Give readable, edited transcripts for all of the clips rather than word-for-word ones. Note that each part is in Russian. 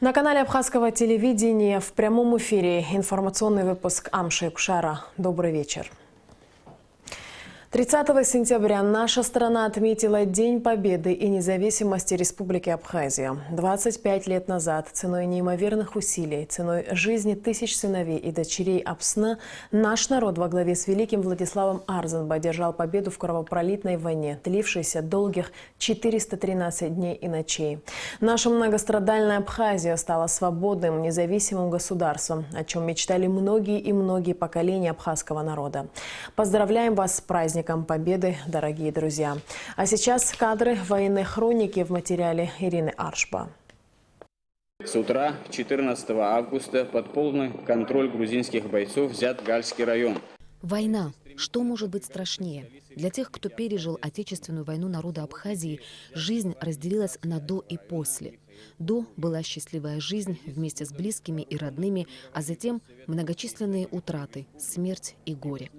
На канале Абхазского телевидения в прямом эфире информационный выпуск Амши Кушара. Добрый вечер. 30 сентября наша страна отметила День Победы и независимости Республики Абхазия. 25 лет назад ценой неимоверных усилий, ценой жизни тысяч сыновей и дочерей Апсны наш народ во главе с великим Владиславом Арзанбой одержал победу в кровопролитной войне, длившейся долгих 413 дней и ночей. Наша многострадальная Абхазия стала свободным, независимым государством, о чем мечтали многие и многие поколения абхазского народа. Поздравляем вас с праздником Победы, дорогие друзья. А сейчас кадры военной хроники в материале Ирины Аршба. С утра 14 августа под полный контроль грузинских бойцов взят Гальский район. Война. Что может быть страшнее? Для тех, кто пережил Отечественную войну народа Абхазии, жизнь разделилась на «до» и «после». До была счастливая жизнь вместе с близкими и родными, а затем многочисленные утраты, смерть и горе.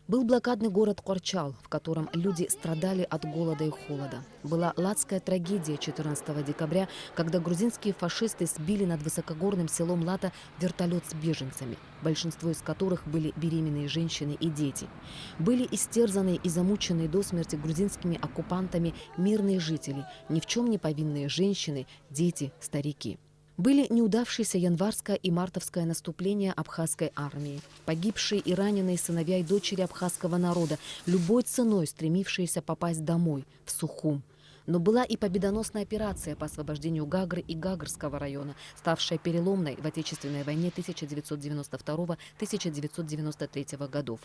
Был блокадный город Корчал, в котором люди страдали от голода и холода. Была ладская трагедия 14 декабря, когда грузинские фашисты сбили над высокогорным селом Лата вертолет с беженцами, большинство из которых были беременные женщины и дети. Были истерзанные и замученные до смерти грузинскими оккупантами мирные жители, ни в чем не повинные женщины, дети, старики. Были неудавшиеся январское и мартовское наступление абхазской армии, погибшие и раненые сыновья и дочери абхазского народа, любой ценой стремившиеся попасть домой, в Сухум. Но была и победоносная операция по освобождению Гагры и Гагрского района, ставшая переломной в Отечественной войне 1992-1993 годов.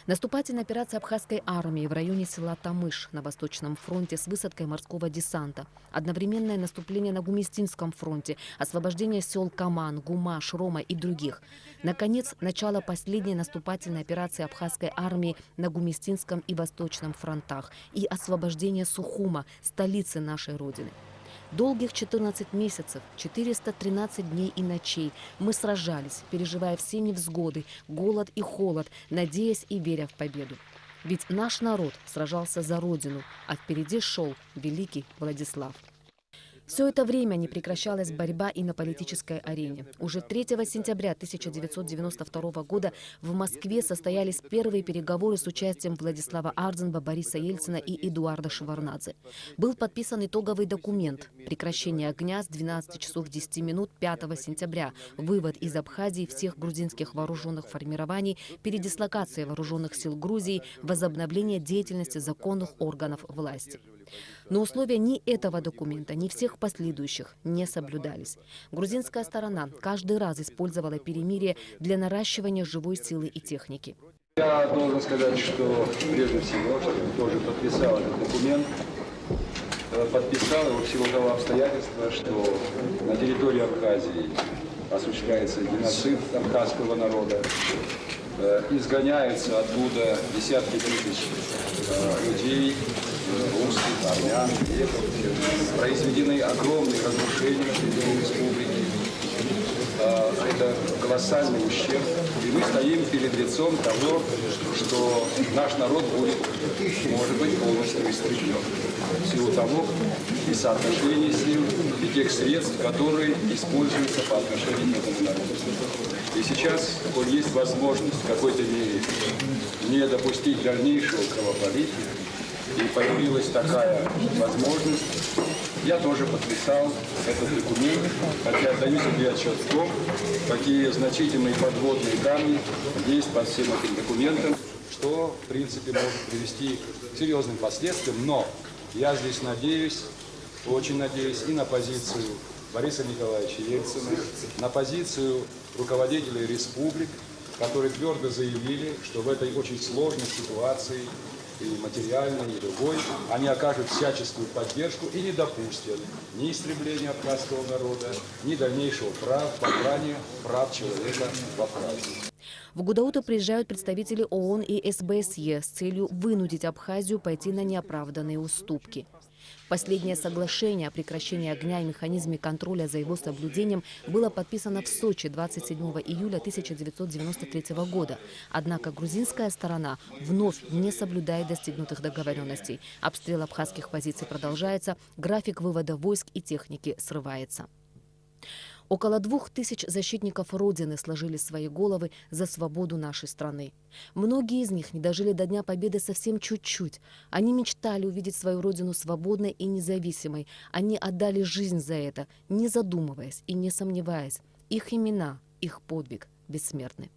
Наступательная операция абхазской армии в районе села Тамыш на Восточном фронте с высадкой морского десанта, одновременное наступление на Гумистинском фронте, освобождение сел Каман, Гумаш, Рома и других. Наконец, начало последней наступательной операции абхазской армии на Гумистинском и Восточном фронтах и освобождение Сухума, столицы нашей Родины. Долгих 14 месяцев, 413 дней и ночей мы сражались, переживая все невзгоды, голод и холод, надеясь и веря в победу. Ведь наш народ сражался за Родину, а впереди шел великий Владислав. Все это время не прекращалась борьба и на политической арене. Уже 3 сентября 1992 года в Москве состоялись первые переговоры с участием Владислава Арзанба, Бориса Ельцина и Эдуарда Шеварднадзе. Был подписан итоговый документ «Прекращение огня с 12 часов 10 минут 5 сентября, вывод из Абхазии всех грузинских вооруженных формирований, передислокация вооруженных сил Грузии, возобновление деятельности законных органов власти». Но условия ни этого документа, ни всех последующих не соблюдались. Грузинская сторона каждый раз использовала перемирие для наращивания живой силы и техники. Я должен сказать, что прежде всего, что тоже подписал этот документ, подписал его в силу того обстоятельства, что на территории Абхазии осуществляется геноцид абхазского народа, изгоняются оттуда десятки тысяч людей, русских, армян, греков, произведены огромные разрушения в территории республики. Это колоссальный ущерб. И мы стоим перед лицом того, что наш народ будет, может быть, полностью истреблен. В силу того и соотношения сил, и тех средств, которые используются по отношению к этому народу. И сейчас, коль есть возможность в какой-то мере не допустить дальнейшего кровопролития, и появилась такая возможность, я тоже подписал этот документ, хотя отдаю себе отчет в том, какие значительные подводные камни есть под всем этим документом, что, в принципе, может привести к серьезным последствиям. Но я здесь надеюсь, очень надеюсь и на позицию Бориса Николаевича Ельцина, на позицию руководителей республик, которые твердо заявили, что в этой очень сложной ситуации, и материальной, и другой, они окажут всяческую поддержку и не допустят ни истребления абхазского народа, ни дальнейшего попрания прав человека в Абхазии. В Гудауту приезжают представители ООН и СБСЕ с целью вынудить Абхазию пойти на неоправданные уступки. Последнее соглашение о прекращении огня и механизме контроля за его соблюдением было подписано в Сочи 27 июля 1993 года. Однако грузинская сторона вновь не соблюдает достигнутых договоренностей. Обстрел абхазских позиций продолжается, график вывода войск и техники срывается. Около 2000 защитников Родины сложили свои головы за свободу нашей страны. Многие из них не дожили до Дня Победы совсем чуть-чуть. Они мечтали увидеть свою Родину свободной и независимой. Они отдали жизнь за это, не задумываясь и не сомневаясь. Их имена, их подвиг бессмертны.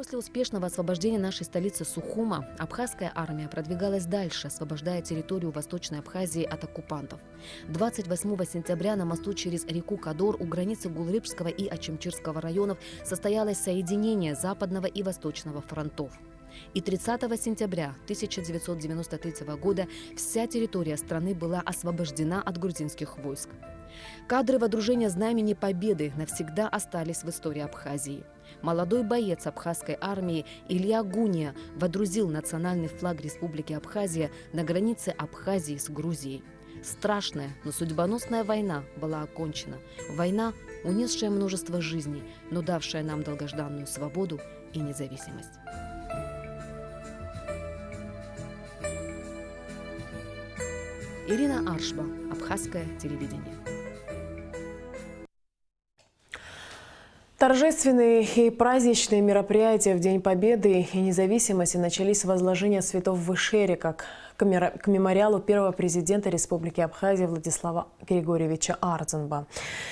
После успешного освобождения нашей столицы Сухума абхазская армия продвигалась дальше, освобождая территорию Восточной Абхазии от оккупантов. 28 сентября на мосту через реку Кадор у границы Гулрипского и Ачимчирского районов состоялось соединение Западного и Восточного фронтов. И 30 сентября 1993 года вся территория страны была освобождена от грузинских войск. Кадры водружения Знамени Победы навсегда остались в истории Абхазии. Молодой боец абхазской армии Илья Гуния водрузил национальный флаг Республики Абхазия на границе Абхазии с Грузией. Страшная, но судьбоносная война была окончена. Война, унесшая множество жизней, но давшая нам долгожданную свободу и независимость. Ирина Аршба, Абхазское телевидение. Торжественные и праздничные мероприятия в День Победы и независимости начались с возложения цветов в Ишере, как к мемориалу первого президента Республики Абхазия Владислава Григорьевича Ардзинба.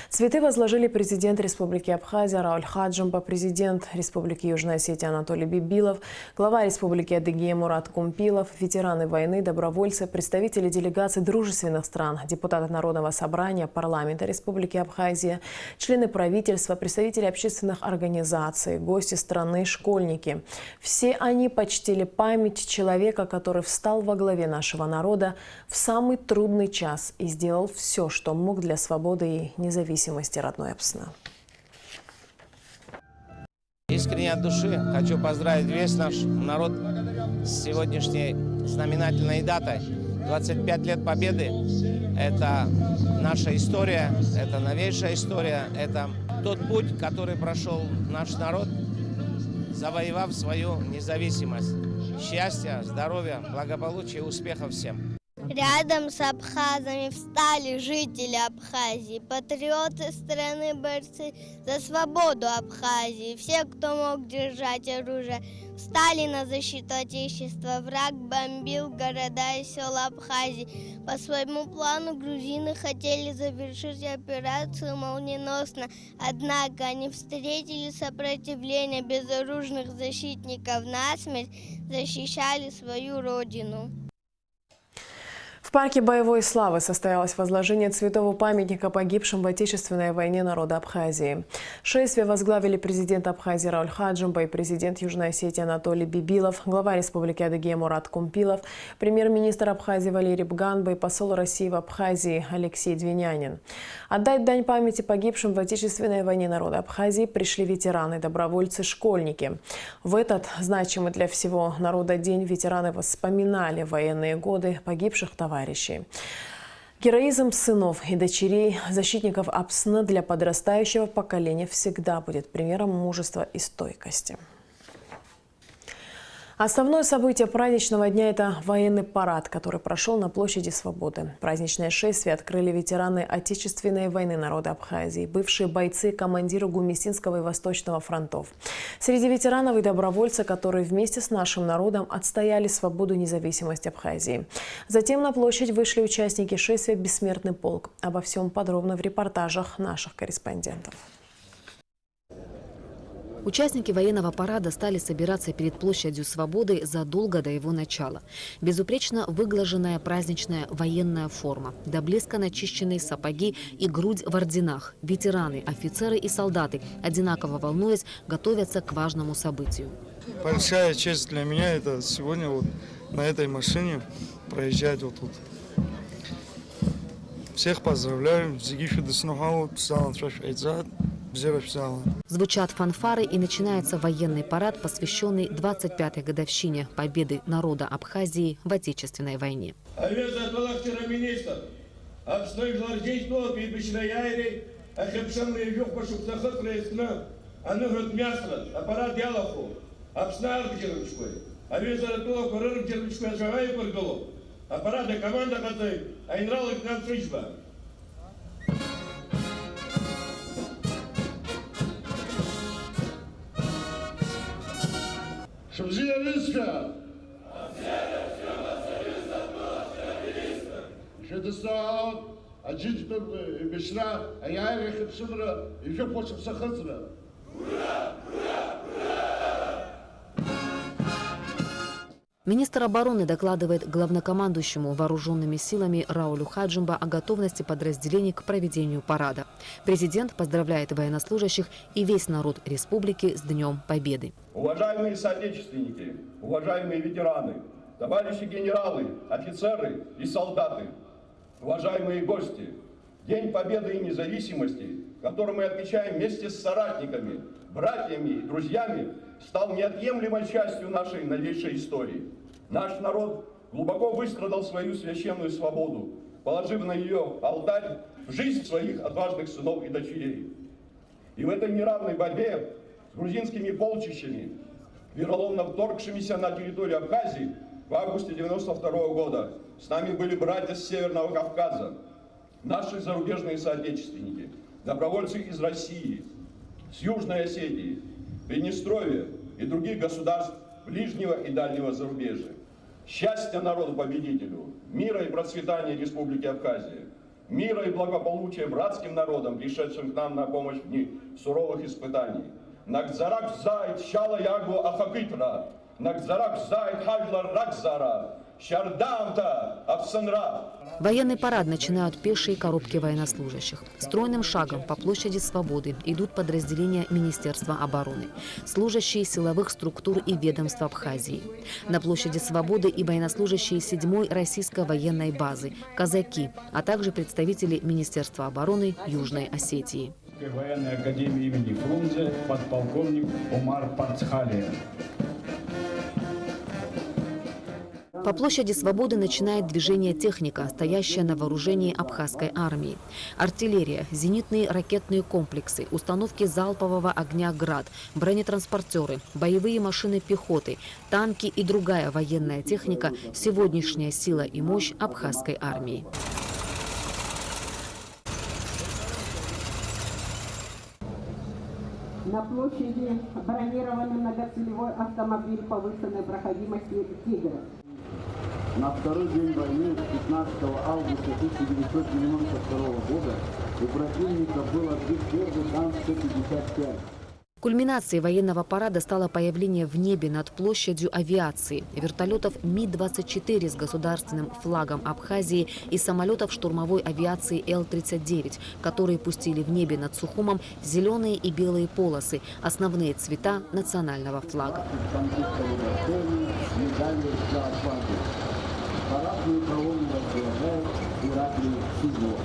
Цветы возложили президент Республики Абхазия Рауль Хаджимба, президент Республики Южная Осетия Анатолий Бибилов, глава Республики Адыгея Мурат Кумпилов, ветераны войны, добровольцы, представители делегаций дружественных стран, депутаты Народного собрания, парламента Республики Абхазия, члены правительства, представители общественных организаций, гости страны, школьники. Все они почтили память человека, который встал во главе нашего народа в самый трудный час и сделал все, что мог для свободы и независимости родной Апсны. Искренне от души хочу поздравить весь наш народ с сегодняшней знаменательной датой. 25 лет Победы – это наша история, это новейшая история, это тот путь, который прошел наш народ, завоевав свою независимость. Счастья, здоровья, благополучия, успехов всем! Рядом с абхазами встали жители Абхазии, патриоты страны, борцы за свободу Абхазии. Все, кто мог держать оружие, встали на защиту Отечества. Враг бомбил города и села Абхазии. По своему плану грузины хотели завершить операцию молниеносно, однако они встретили сопротивление безоружных защитников, насмерть защищали свою родину. В парке боевой славы состоялось возложение цветового памятника погибшим в Отечественной войне народа Абхазии. Шествие возглавили президент Абхазии Рауль Хаджимба и президент Южной Осетии Анатолий Бибилов, глава Республики Адыгея Мурат Кумпилов, премьер-министр Абхазии Валерий Бганба и посол России в Абхазии Алексей Двинянин. Отдать дань памяти погибшим в Отечественной войне народа Абхазии пришли ветераны, добровольцы, школьники. В этот значимый для всего народа день ветераны вспоминали военные годы погибших товарищей. Героизм сынов и дочерей защитников Апсны для подрастающего поколения всегда будет примером мужества и стойкости. Основное событие праздничного дня – это военный парад, который прошел на площади Свободы. Праздничное шествие открыли ветераны Отечественной войны народа Абхазии, бывшие бойцы, командиры Гумистинского и Восточного фронтов. Среди ветеранов и добровольцы, которые вместе с нашим народом отстояли свободу и независимость Абхазии. Затем на площадь вышли участники шествия «Бессмертный полк». Обо всем подробно в репортажах наших корреспондентов. Участники военного парада стали собираться перед площадью Свободы задолго до его начала. Безупречно выглаженная праздничная военная форма, до блеска начищенные сапоги и грудь в орденах. Ветераны, офицеры и солдаты, одинаково волнуясь, готовятся к важному событию. Большая честь для меня это сегодня вот на этой машине проезжать вот тут. Всех поздравляю. Зигифи Деснухау, Псалан Трашайцат, Бзера Псалан. Звучат фанфары и начинается военный парад, посвященный 25-й годовщине победы народа Абхазии в Отечественной войне. Аппараты команда готовит, а инралы к нам служба. Шабзия Риска! Шедесаут, Аджит Бешра, Аяй Рехепсудра, и еще после Сахасра. Министр обороны докладывает главнокомандующему вооруженными силами Раулю Хаджимба о готовности подразделений к проведению парада. Президент поздравляет военнослужащих и весь народ республики с Днем Победы. Уважаемые соотечественники, уважаемые ветераны, товарищи генералы, офицеры и солдаты, уважаемые гости, День Победы и независимости, который мы отмечаем вместе с соратниками, братьями и друзьями, стал неотъемлемой частью нашей новейшей истории. Наш народ глубоко выстрадал свою священную свободу, положив на ее алтарь жизнь своих отважных сынов и дочерей. И в этой неравной борьбе с грузинскими полчищами, вероломно вторгшимися на территорию Абхазии в августе 1992 года, с нами были братья с Северного Кавказа, наши зарубежные соотечественники, добровольцы из России, с Южной Осетии, Приднестровья и других государств ближнего и дальнего зарубежья. Счастья народу-победителю, мира и процветания Республики Абхазия, мира и благополучия братским народам, пришедшим к нам на помощь в дни суровых испытаний. Нагдзарак зайд шала ягу ахакитра, Нагдзарак зайд хаджлар ракзара, Щардамта Абсанра. Военный парад начинают пешие коробки военнослужащих. Стройным шагом по площади Свободы идут подразделения Министерства обороны, служащие силовых структур и ведомств Абхазии. На площади Свободы и военнослужащие 7-й российской военной базы, казаки, а также представители Министерства обороны Южной Осетии. Военной академии имени Фрунзе подполковник Умар Парцхалия. По площади Свободы начинает движение техника, стоящая на вооружении абхазской армии. Артиллерия, зенитные ракетные комплексы, установки залпового огня «Град», бронетранспортеры, боевые машины пехоты, танки и другая военная техника – сегодняшняя сила и мощь абхазской армии. На площади бронированный многоцелевой автомобиль повышенной проходимости «Тигр». На второй день войны, 15 августа 1992 года, у противника был отбит первый танк Т-55. Кульминацией военного парада стало появление в небе над площадью авиации, вертолетов Ми-24 с государственным флагом Абхазии и самолетов штурмовой авиации Л-39, которые пустили в небе над Сухумом зеленые и белые полосы, основные цвета национального флага. Парадную колонну возглавляет Ираклий Сизлов.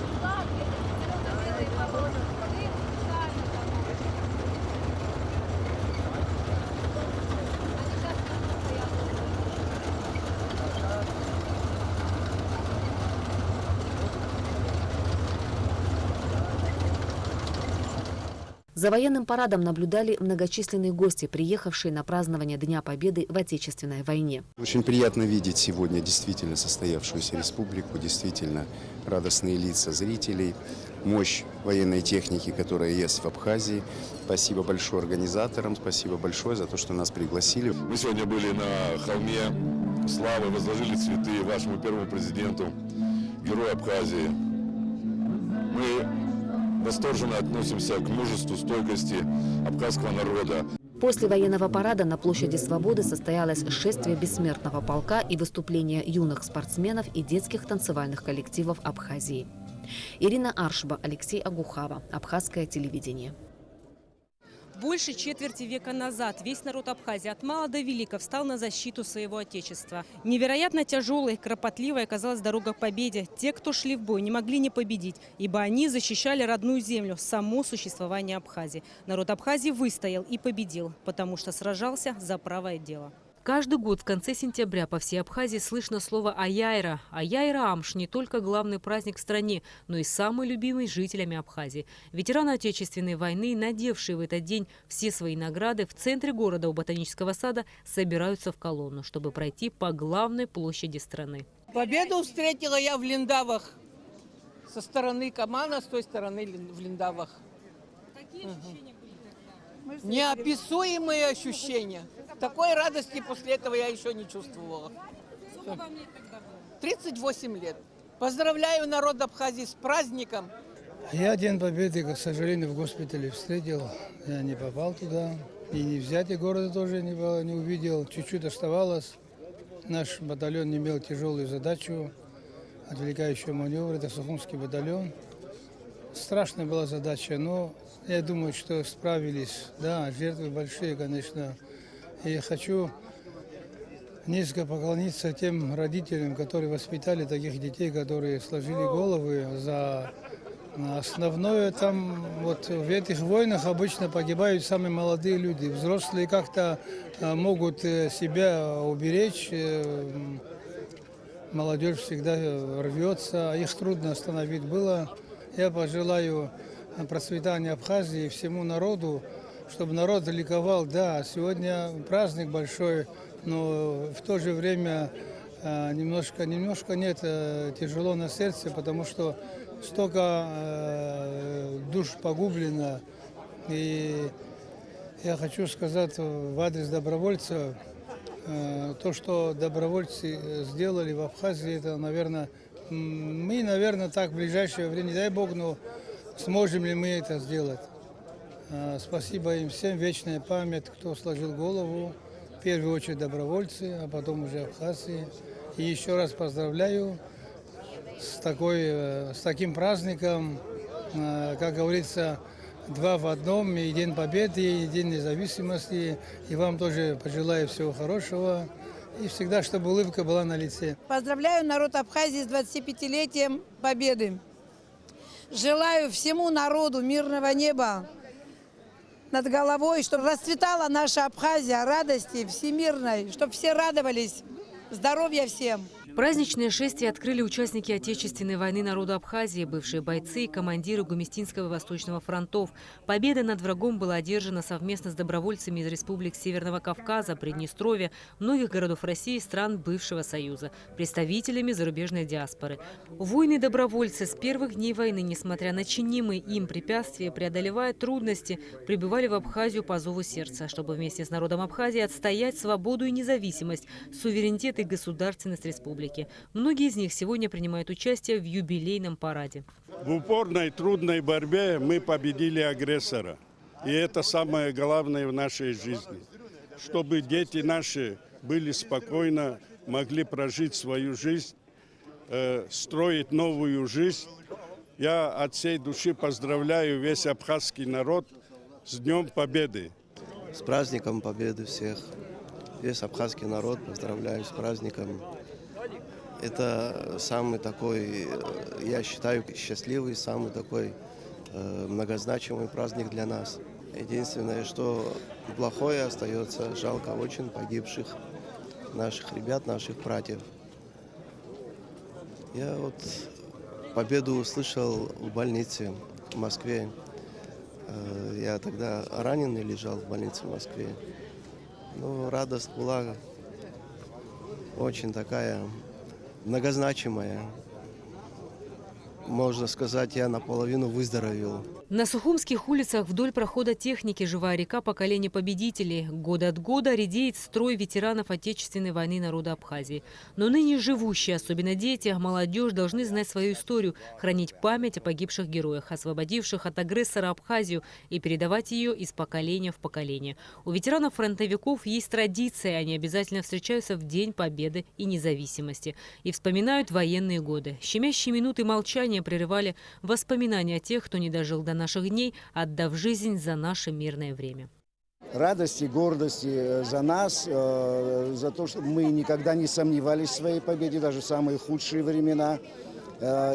За военным парадом наблюдали многочисленные гости, приехавшие на празднование Дня Победы в Отечественной войне. Очень приятно видеть сегодня действительно состоявшуюся республику, действительно радостные лица зрителей, мощь военной техники, которая есть в Абхазии. Спасибо большое организаторам, спасибо большое за то, что нас пригласили. Мы сегодня были на холме славы, возложили цветы вашему первому президенту, герою Абхазии. Мы восторженно относимся к мужеству, стойкости абхазского народа. После военного парада на площади Свободы состоялось шествие бессмертного полка и выступления юных спортсменов и детских танцевальных коллективов Абхазии. Ирина Аршба, Алексей Агухава, Абхазское телевидение. Больше четверти века назад весь народ Абхазии от мала до велика встал на защиту своего отечества. Невероятно тяжелой, кропотливой оказалась дорога к победе. Те, кто шли в бой, не могли не победить, ибо они защищали родную землю, само существование Абхазии. Народ Абхазии выстоял и победил, потому что сражался за правое дело. Каждый год в конце сентября по всей Абхазии слышно слово «Аяйра». Аяйра-Амш – не только главный праздник в стране, но и самый любимый жителями Абхазии. Ветераны Отечественной войны, надевшие в этот день все свои награды, в центре города у Ботанического сада собираются в колонну, чтобы пройти по главной площади страны. Победу встретила я в Линдавах. Со стороны Камана, с той стороны в Линдавах. Какие ощущения были тогда? Неописуемые ощущения. Такой радости после этого я еще не чувствовала. Сколько вам лет тогда было? 38 лет. Поздравляю народ Абхазии с праздником. Я День Победы, к сожалению, в госпитале встретил. Я не попал туда. И не взятие города тоже не увидел. Чуть-чуть оставалось. Наш батальон имел тяжелую задачу. Отвлекающий маневр. Это Сухумский батальон. Страшная была задача, но я думаю, что справились. Да, жертвы большие, конечно. И я хочу низко поклониться тем родителям, которые воспитали таких детей, которые сложили головы за основное. Там вот в этих войнах обычно погибают самые молодые люди. Взрослые как-то могут себя уберечь. Молодежь всегда рвется, их трудно остановить было. Я пожелаю процветания Абхазии всему народу, чтобы народ ликовал. Да, сегодня праздник большой, но в то же время немножко нет, тяжело на сердце, потому что столько душ погублено. И я хочу сказать в адрес добровольцев, то, что добровольцы сделали в Абхазии, это, наверное, мы, наверное, так в ближайшее время, не дай бог, но сможем ли мы это сделать. Спасибо им всем, вечная память, кто сложил голову. В первую очередь добровольцы, а потом уже Абхазии. И еще раз поздравляю с таким праздником, как говорится, два в одном, и День Победы, и День Независимости. И вам тоже пожелаю всего хорошего. И всегда, чтобы улыбка была на лице. Поздравляю народ Абхазии с 25-летием Победы. Желаю всему народу мирного неба над головой, чтобы расцветала наша Абхазия, радости всемирной, чтобы все радовались. Здоровья всем! Праздничное шествие открыли участники Отечественной войны народа Абхазии, бывшие бойцы и командиры Гумистинского и Восточного фронтов. Победа над врагом была одержана совместно с добровольцами из республик Северного Кавказа, Приднестровья, многих городов России и стран бывшего Союза, представителями зарубежной диаспоры. Воины и добровольцы с первых дней войны, несмотря на чинимые им препятствия, преодолевая трудности, прибывали в Абхазию по зову сердца, чтобы вместе с народом Абхазии отстоять свободу и независимость, суверенитет и государственность республики. Многие из них сегодня принимают участие в юбилейном параде. В упорной трудной борьбе мы победили агрессора. И это самое главное в нашей жизни. Чтобы дети наши были спокойно, могли прожить свою жизнь, строить новую жизнь. Я от всей души поздравляю весь абхазский народ с Днем Победы. С праздником Победы всех. Весь абхазский народ поздравляю с праздником. Это самый такой, я считаю, счастливый, самый такой многозначимый праздник для нас. Единственное, что плохое остается, жалко очень погибших наших ребят, наших братьев. Я вот победу услышал в больнице в Москве. Я тогда раненый лежал в больнице в Москве. Но радость была очень такая многозначимая. Можно сказать, я наполовину выздоровел. На Сухумских улицах вдоль прохода техники живая река поколения победителей. Год от года редеет строй ветеранов Отечественной войны народа Абхазии. Но ныне живущие, особенно дети, молодежь, должны знать свою историю, хранить память о погибших героях, освободивших от агрессора Абхазию, и передавать ее из поколения в поколение. У ветеранов-фронтовиков есть традиция. Они обязательно встречаются в День Победы и Независимости и вспоминают военные годы. Щемящие минуты молчания молчание прерывали воспоминания тех, кто не дожил до наших дней, отдав жизнь за наше мирное время. Радости, гордости за нас, за то, что мы никогда не сомневались в своей победе, даже в самые худшие времена.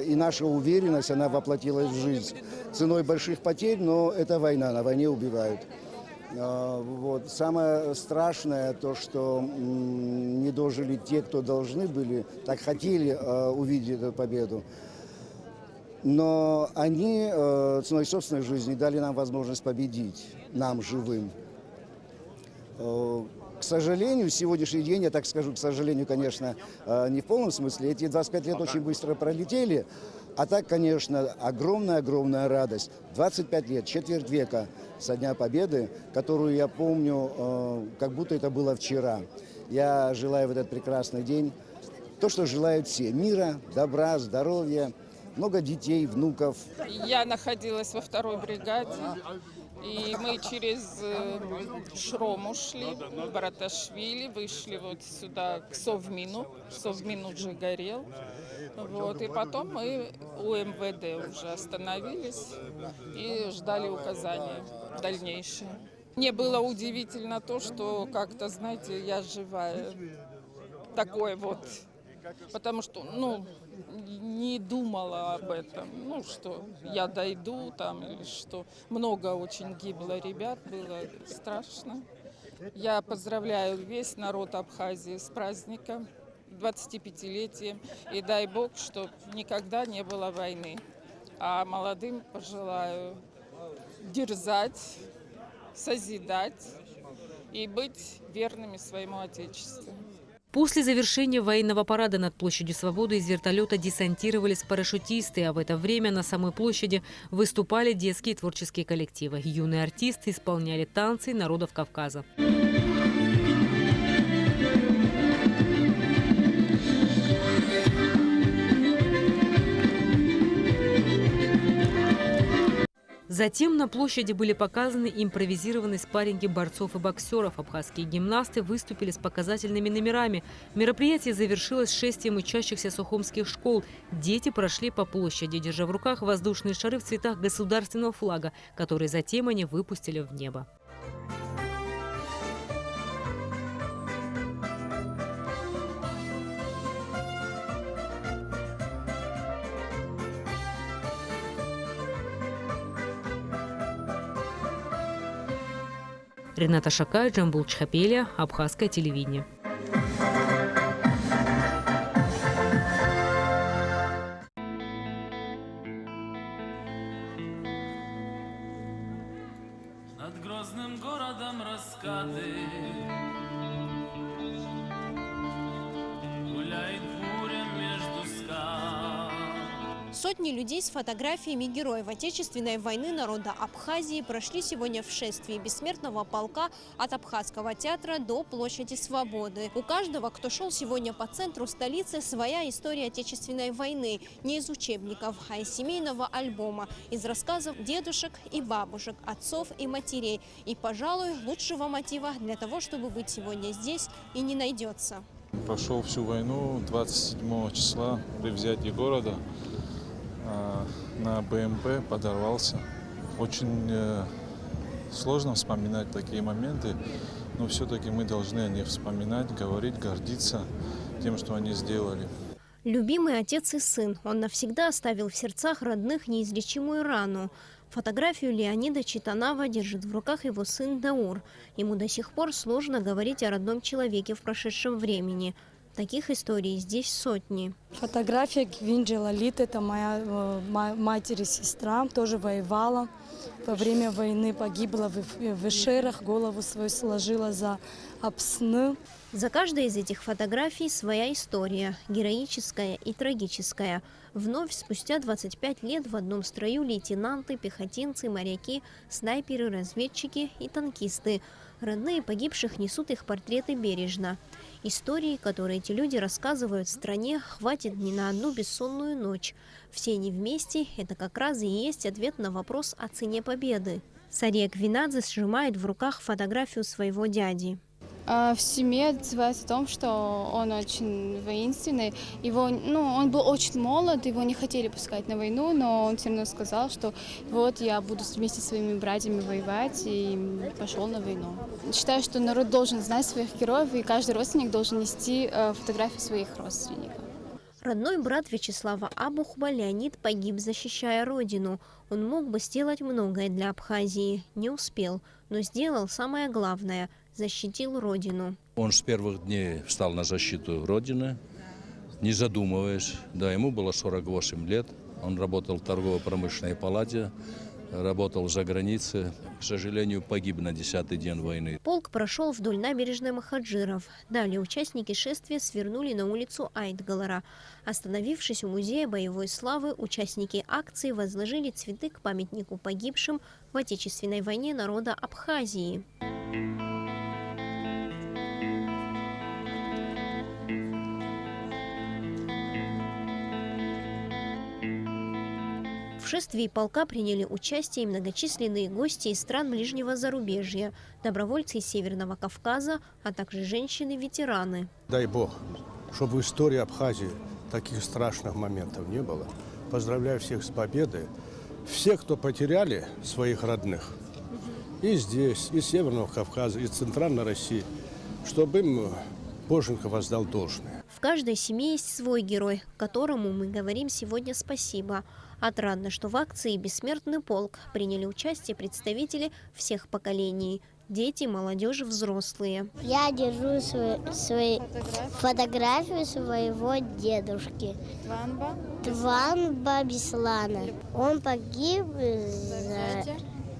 И наша уверенность, она воплотилась в жизнь. Ценой больших потерь, но это война, на войне убивают. Вот. Самое страшное то, что не дожили те, кто должны были, так хотели увидеть эту победу. Но они ценой собственной жизни дали нам возможность победить, нам, живым. К сожалению, сегодняшний день, я так скажу, к сожалению, конечно, не в полном смысле, эти 25 лет очень быстро пролетели, а так, конечно, огромная радость. 25 лет, четверть века со Дня Победы, которую я помню, как будто это было вчера. Я желаю в этот прекрасный день то, что желают все: мира, добра, здоровья, много детей, внуков. Я находилась во 2-й бригаде. И мы через Шрому шли, в Бараташвили, вышли вот сюда к Совмину. Совмин уже горел. Вот, и потом мы у МВД уже остановились и ждали указания дальнейшие. Мне было удивительно то, что как-то, знаете, я живая. Такое вот. Потому что, не думала об этом, что я дойду там или что. Много очень гибло ребят, было страшно. Я поздравляю весь народ Абхазии с праздником, 25-летием. И дай Бог, чтобы никогда не было войны. А молодым пожелаю дерзать, созидать и быть верными своему Отечеству. После завершения военного парада над площадью Свободы из вертолета десантировались парашютисты, а в это время на самой площади выступали детские творческие коллективы. Юные артисты исполняли танцы народов Кавказа. Затем на площади были показаны импровизированные спарринги борцов и боксеров. Абхазские гимнасты выступили с показательными номерами. Мероприятие завершилось шествием учащихся сухумских школ. Дети прошли по площади, держа в руках воздушные шары в цветах государственного флага, которые затем они выпустили в небо. Рената Шакай, Джамбул Чхапелия, Абхазское телевидение. Над грозным городом раскаты гуляет буря между скал. Сотни людей с фотографиями героев Отечественной войны народа Абхазии прошли сегодня в шествии бессмертного полка от Абхазского театра до площади Свободы. У каждого, кто шел сегодня по центру столицы, своя история Отечественной войны. Не из учебников, а из семейного альбома, из рассказов дедушек и бабушек, отцов и матерей. И, пожалуй, лучшего мотива для того, чтобы быть сегодня здесь, и не найдется. Прошел всю войну 27 числа при взятии города. На БМП подорвался. Очень сложно вспоминать такие моменты, но все-таки мы должны о них вспоминать, говорить, гордиться тем, что они сделали. Любимый отец и сын. Он навсегда оставил в сердцах родных неизлечимую рану. Фотографию Леонида Читанава держит в руках его сын Даур. Ему до сих пор сложно говорить о родном человеке в прошедшем времени. Таких историй здесь сотни. Фотография Гвинджи Лалит, это моя матери сестра, тоже воевала. Во время войны погибла в Эшерах, голову свою сложила за Апсны. За каждой из этих фотографий своя история, героическая и трагическая. Вновь спустя 25 лет в одном строю лейтенанты, пехотинцы, моряки, снайперы, разведчики и танкисты. Родные погибших несут их портреты бережно. Истории, которые эти люди рассказывают стране, хватит не на одну бессонную ночь. Все они вместе – это как раз и есть ответ на вопрос о цене победы. Сария Квинадзе сжимает в руках фотографию своего дяди. В семье отзывается о том, что он очень воинственный. Он был очень молод, его не хотели пускать на войну, но он все равно сказал, что вот я буду вместе с своими братьями воевать, и пошел на войну. Считаю, что народ должен знать своих героев, и каждый родственник должен нести фотографии своих родственников. Родной брат Вячеслава Абухба Леонид погиб, защищая родину. Он мог бы сделать многое для Абхазии, не успел, но сделал самое главное – защитил родину. Он с первых дней встал на защиту родины, не задумываясь. Да, ему было 48 лет, он работал в торгово-промышленной палате, работал за границей. К сожалению, погиб на 10-й день войны. Полк прошел вдоль набережной Махаджиров. Далее участники шествия свернули на улицу Айтгалара. Остановившись у музея боевой славы, участники акции возложили цветы к памятнику погибшим в Отечественной войне народа Абхазии. В шествии полка приняли участие многочисленные гости из стран ближнего зарубежья, добровольцы из Северного Кавказа, а также женщины-ветераны. Дай Бог, чтобы в истории Абхазии таких страшных моментов не было. Поздравляю всех с победой. Всех, кто потеряли своих родных, и здесь, и Северного Кавказа, и Центральной России, чтобы им Боженька воздал должное. В каждой семье есть свой герой, которому мы говорим сегодня спасибо. Отрадно, что в акции «Бессмертный полк» приняли участие представители всех поколений – дети, молодежь, взрослые. Я держу свою фотографию своего дедушки Тванба Беслана. Он погиб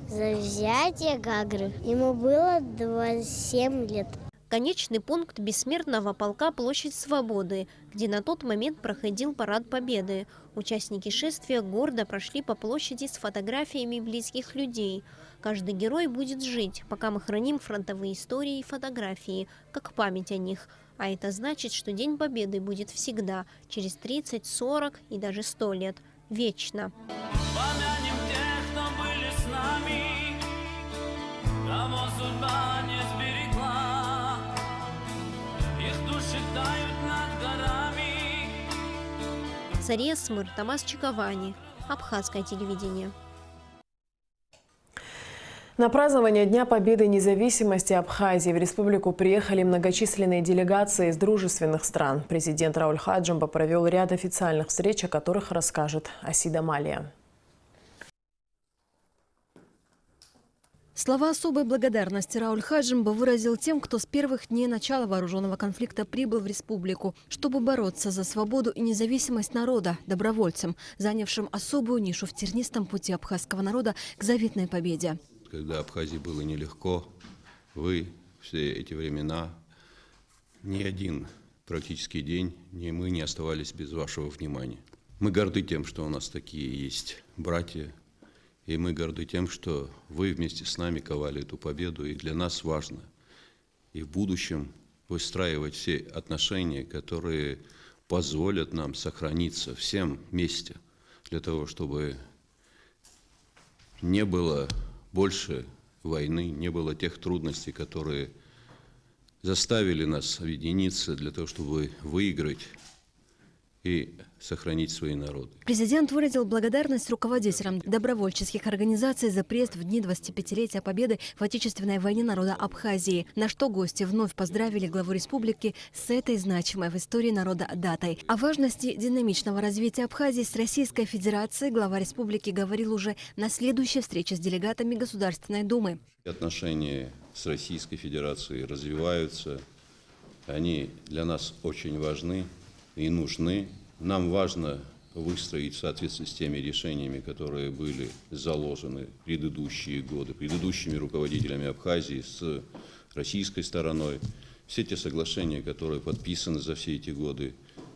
за взятие Гагры. Ему было 27 лет. Конечный пункт бессмертного полка – площадь Свободы, где на тот момент проходил парад Победы. Участники шествия гордо прошли по площади с фотографиями близких людей. Каждый герой будет жить, пока мы храним фронтовые истории и фотографии, как память о них. А это значит, что День Победы будет всегда, через 30, 40 и даже 100 лет. Вечно. Помянем тех, кто были с нами, кого судьба не сберегла. Их души тают над горами. Сария Смыр, Томас Чиковани, Абхазское телевидение. На празднование Дня Победы и независимости Абхазии в республику приехали многочисленные делегации из дружественных стран. Президент Рауль Хаджимба провел ряд официальных встреч, о которых расскажет Асида Малия. Слова особой благодарности Рауль Хаджимба выразил тем, кто с первых дней начала вооруженного конфликта прибыл в республику, чтобы бороться за свободу и независимость народа, добровольцам, занявшим особую нишу в тернистом пути абхазского народа к заветной победе. Когда Абхазии было нелегко, вы все эти времена, ни один практически день, ни мы не оставались без вашего внимания. Мы горды тем, что у нас такие есть братья, и мы горды тем, что вы вместе с нами ковали эту победу, и для нас важно и в будущем выстраивать все отношения, которые позволят нам сохраниться всем вместе, для того, чтобы не было больше войны, не было тех трудностей, которые заставили нас объединиться для того, чтобы выиграть и сохранить свои народы. Президент выразил благодарность руководителям добровольческих организаций за приезд в дни 25-летия Победы в Отечественной войне народа Абхазии, на что гости вновь поздравили главу республики с этой значимой в истории народа датой. О важности динамичного развития Абхазии с Российской Федерацией глава республики говорил уже на следующей встрече с делегатами Государственной Думы. Отношения с Российской Федерацией развиваются, они для нас очень важны и нужны. Нам важно выстроить в соответствии с теми решениями, которые были заложены в предыдущие годы, предыдущими руководителями Абхазии с российской стороной. Все те соглашения, которые подписаны за все эти годы,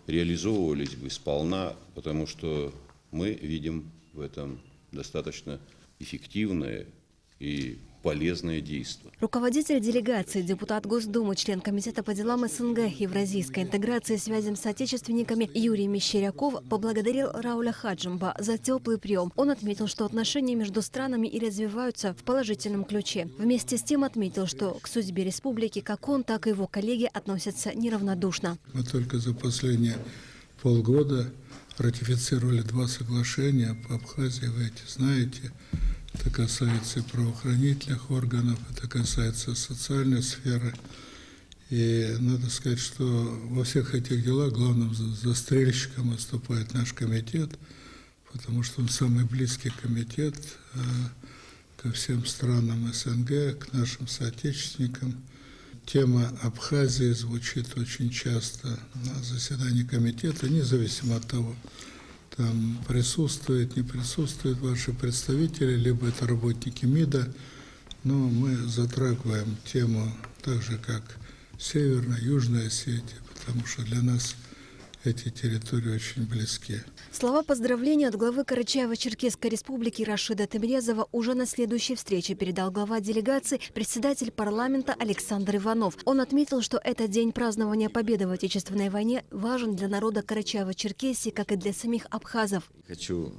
реализовывались бы сполна, потому что мы видим в этом достаточно эффективное и полезное действие. Руководитель делегации, депутат Госдумы, член Комитета по делам СНГ, евразийской интеграции и связям с соотечественниками Юрий Мещеряков поблагодарил Рауля Хаджимба за теплый прием. Он отметил, что отношения между странами и развиваются в положительном ключе. Вместе с тем отметил, что к судьбе республики как он, так и его коллеги относятся неравнодушно. Мы только за последние полгода ратифицировали 2 соглашения по Абхазии, вы эти знаете. Это касается и правоохранительных органов, это касается социальной сферы. И надо сказать, что во всех этих делах главным застрельщиком выступает наш комитет, потому что он самый близкий комитет ко всем странам СНГ, к нашим соотечественникам. Тема Абхазии звучит очень часто на заседании комитета, независимо от того, там присутствуют, не присутствуют ваши представители, либо это работники МИДа, но мы затрагиваем тему так же, как Северная, Южная Осетия, потому что для нас эти территории очень близки. Слова поздравления от главы Карачаево-Черкесской республики Рашида Темрезова уже на следующей встрече передал глава делегации, председатель парламента Александр Иванов. Он отметил, что этот день празднования победы в Отечественной войне важен для народа Карачаево-Черкесии, как и для самих абхазов. Хочу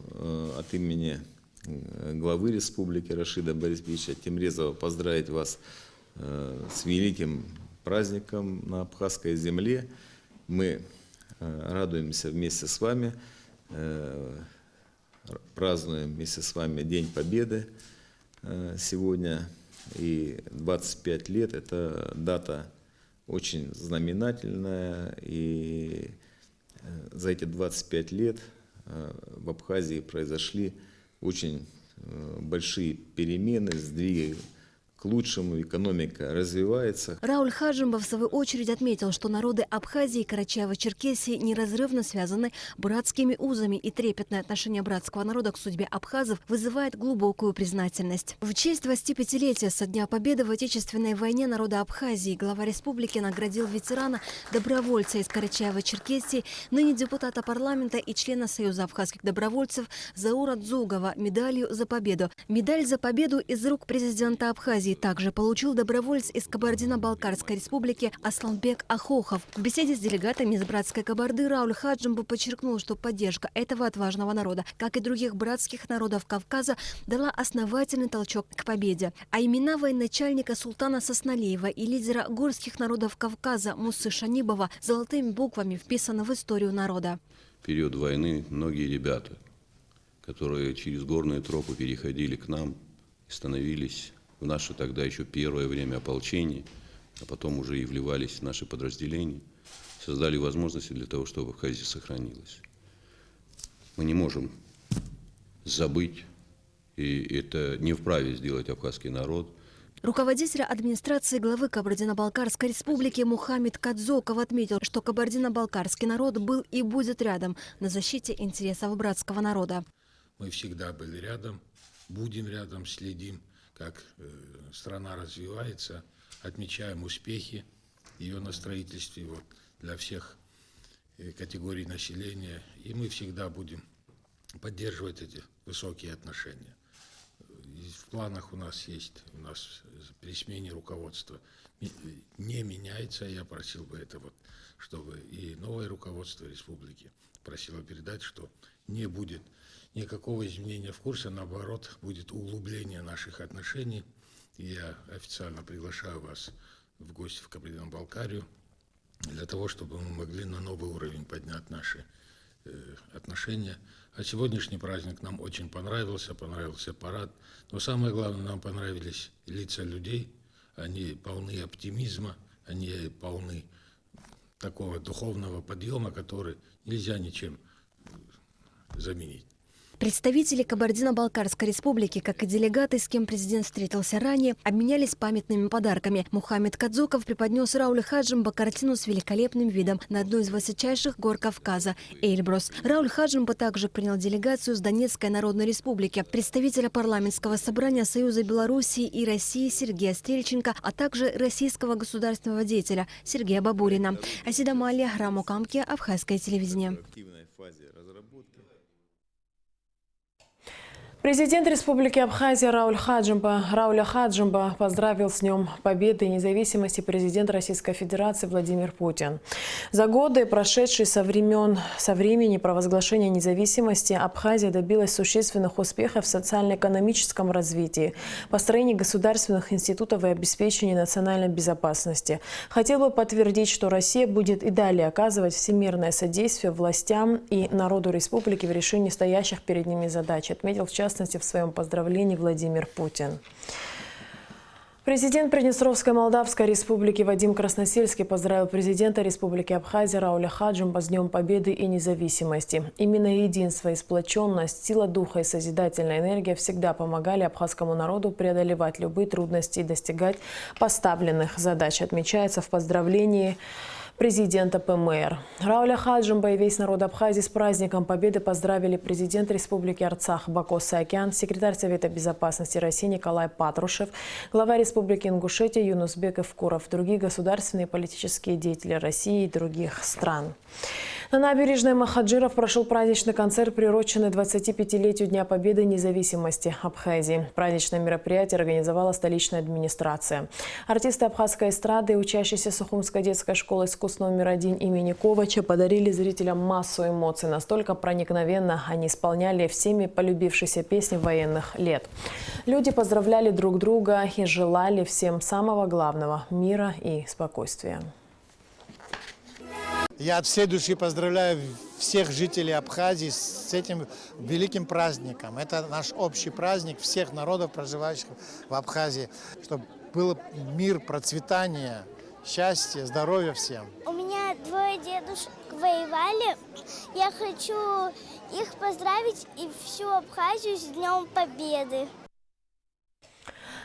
от имени главы республики Рашида Борисовича Темрезова поздравить вас с великим праздником на абхазской земле. Мы радуемся вместе с вами, празднуем вместе с вами День Победы сегодня. И 25 лет – это дата очень знаменательная. И за эти 25 лет в Абхазии произошли очень большие перемены, сдвиги к лучшему, экономика развивается. Рауль Хаджимба в свою очередь отметил, что народы Абхазии и Карачаево-Черкесии неразрывно связаны братскими узами, и трепетное отношение братского народа к судьбе абхазов вызывает глубокую признательность. В честь 25-летия со Дня Победы в Отечественной войне народа Абхазии глава республики наградил ветерана-добровольца из Карачаево-Черкесии, ныне депутата парламента и члена Союза абхазских добровольцев Заура Дзугова медалью за победу. Медаль за победу из рук президента Абхазии также получил добровольец из Кабардино-Балкарской республики Асланбек Ахохов. В беседе с делегатами из братской Кабарды Рауль Хаджимба подчеркнул, что поддержка этого отважного народа, как и других братских народов Кавказа, дала основательный толчок к победе. А имена военачальника Султана Сосналиева и лидера горских народов Кавказа Муссы Шанибова золотыми буквами вписаны в историю народа. В период войны многие ребята, которые через горные тропы переходили к нам и становились в наше тогда еще первое время ополчения, а потом уже и вливались в наши подразделения, создали возможности для того, чтобы Абхазия сохранилась. Мы не можем забыть, и это не вправе сделать абхазский народ. Руководитель администрации главы Кабардино-Балкарской республики Мухаммед Кадзоков отметил, что кабардино-балкарский народ был и будет рядом на защите интересов братского народа. Мы всегда были рядом, будем рядом, следим, как страна развивается, отмечаем успехи ее на строительстве для всех категорий населения. И мы всегда будем поддерживать эти высокие отношения. И в планах у нас при смене руководства не меняется. Я просил бы это чтобы и новое руководство республики просило передать, что не будет никакого изменения в курсе, наоборот, будет углубление наших отношений. И я официально приглашаю вас в гости в Кабардино-Балкарию для того, чтобы мы могли на новый уровень поднять наши отношения. А сегодняшний праздник нам очень понравился парад. Но самое главное, нам понравились лица людей. Они полны оптимизма, они полны такого духовного подъема, который нельзя ничем заменить. Представители Кабардино-Балкарской республики, как и делегаты, с кем президент встретился ранее, обменялись памятными подарками. Мухаммед Кадзоков преподнес Раулю Хаджимба картину с великолепным видом на одну из высочайших гор Кавказа – Эльбрус. Рауль Хаджимба также принял делегацию с Донецкой Народной Республики, представителя парламентского собрания Союза Белоруссии и России Сергея Стрельченко, а также российского государственного деятеля Сергея Бабурина. Асида Малия, Рамо Камки, Абхазское телевидение. Президент Республики Абхазия Рауль Хаджимба поздравил с Днем Победы и независимости президента Российской Федерации Владимир Путин. За годы, прошедшие со времени провозглашения независимости, Абхазия добилась существенных успехов в социально-экономическом развитии, построении государственных институтов и обеспечении национальной безопасности. Хотел бы подтвердить, что Россия будет и далее оказывать всемирное содействие властям и народу республики в решении стоящих перед ними задач, отметил в частности в своем поздравлении Владимир Путин. Президент Приднестровской Молдавской Республики Вадим Красносельский поздравил президента Республики Абхазия Рауля Хаджимба с Днем Победы и независимости. Именно единство и сплоченность, сила духа и созидательная энергия всегда помогали абхазскому народу преодолевать любые трудности и достигать поставленных задач, отмечается в поздравлении президента ПМР. Рауля Хаджимба и весь народ Абхазии с праздником Победы поздравили президент Республики Арцах Бако Саакян, секретарь Совета безопасности России Николай Патрушев, глава Республики Ингушетия Юнусбек Эвкуров, другие государственные и политические деятели России и других стран. На набережной Махаджиров прошел праздничный концерт, приуроченный 25-летию Дня Победы и независимости Абхазии. Праздничное мероприятие организовала столичная администрация. Артисты абхазской эстрады и учащиеся Сухумской детской школы искусств номер 1 имени Ковача подарили зрителям массу эмоций. Настолько проникновенно они исполняли всеми полюбившиеся песни военных лет. Люди поздравляли друг друга и желали всем самого главного – мира и спокойствия. Я от всей души поздравляю всех жителей Абхазии с этим великим праздником. Это наш общий праздник всех народов, проживающих в Абхазии. Чтобы был мир, процветание, счастье, здоровья всем. У меня двое дедушек воевали. Я хочу их поздравить и всю Абхазию с Днем Победы.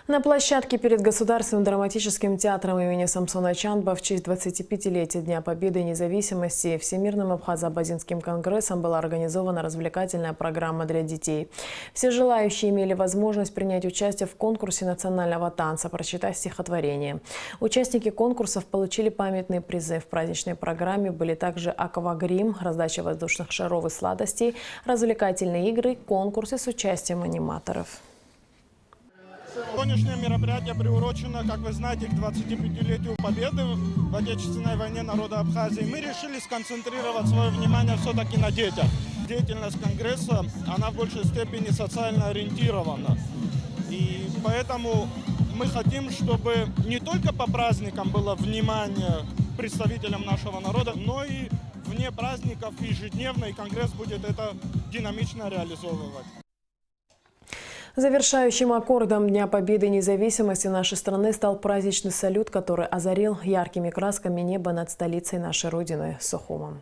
На площадке перед Государственным драматическим театром имени Самсона Чанба в честь 25-летия Дня Победы и независимости и Всемирным Абхазо-Абазинским конгрессом была организована развлекательная программа для детей. Все желающие имели возможность принять участие в конкурсе национального танца, прочитать стихотворение. Участники конкурсов получили памятные призы. В праздничной программе были также аквагрим, раздача воздушных шаров и сладостей, развлекательные игры, конкурсы с участием аниматоров. Сегодняшнее мероприятие приурочено, как вы знаете, к 25-летию Победы в Отечественной войне народа Абхазии. Мы решили сконцентрировать свое внимание все-таки на детях. Деятельность Конгресса, она в большей степени социально ориентирована. И поэтому мы хотим, чтобы не только по праздникам было внимание к представителям нашего народа, но и вне праздников ежедневно, и Конгресс будет это динамично реализовывать. Завершающим аккордом Дня Победы и независимости нашей страны стал праздничный салют, который озарил яркими красками небо над столицей нашей Родины – Сухумом.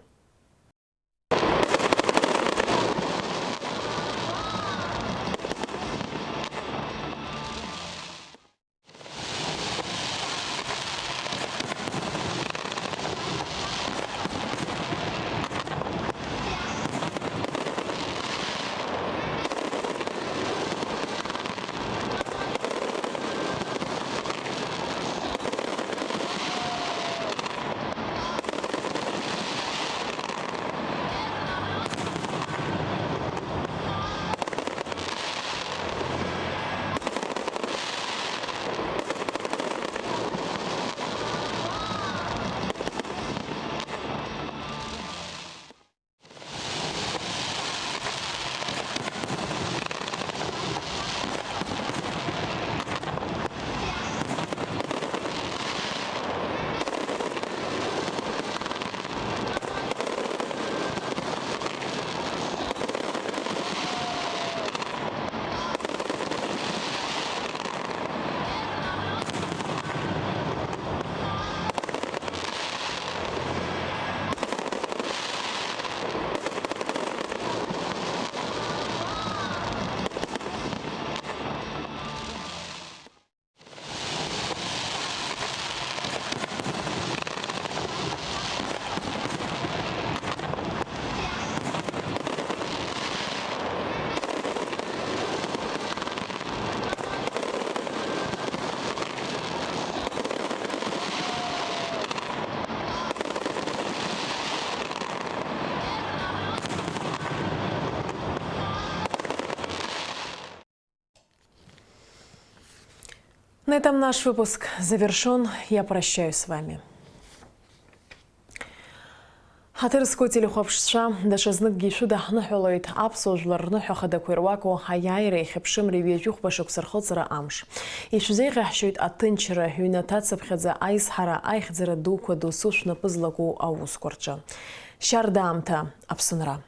На этом наш выпуск завершен. Я прощаюсь с вами. Хатырско телехопшша дашазнық гейшуда нұхылойд апсожлар нұхақада көрвако хаяйры хепшим ревежух башық сырхылсыра амш. Ишузей ғашуйд аттынчыра юнатацып хедза айсхара айхдзыра дуко досушна пызлаку ауыз корча. Шарда амта апсынра.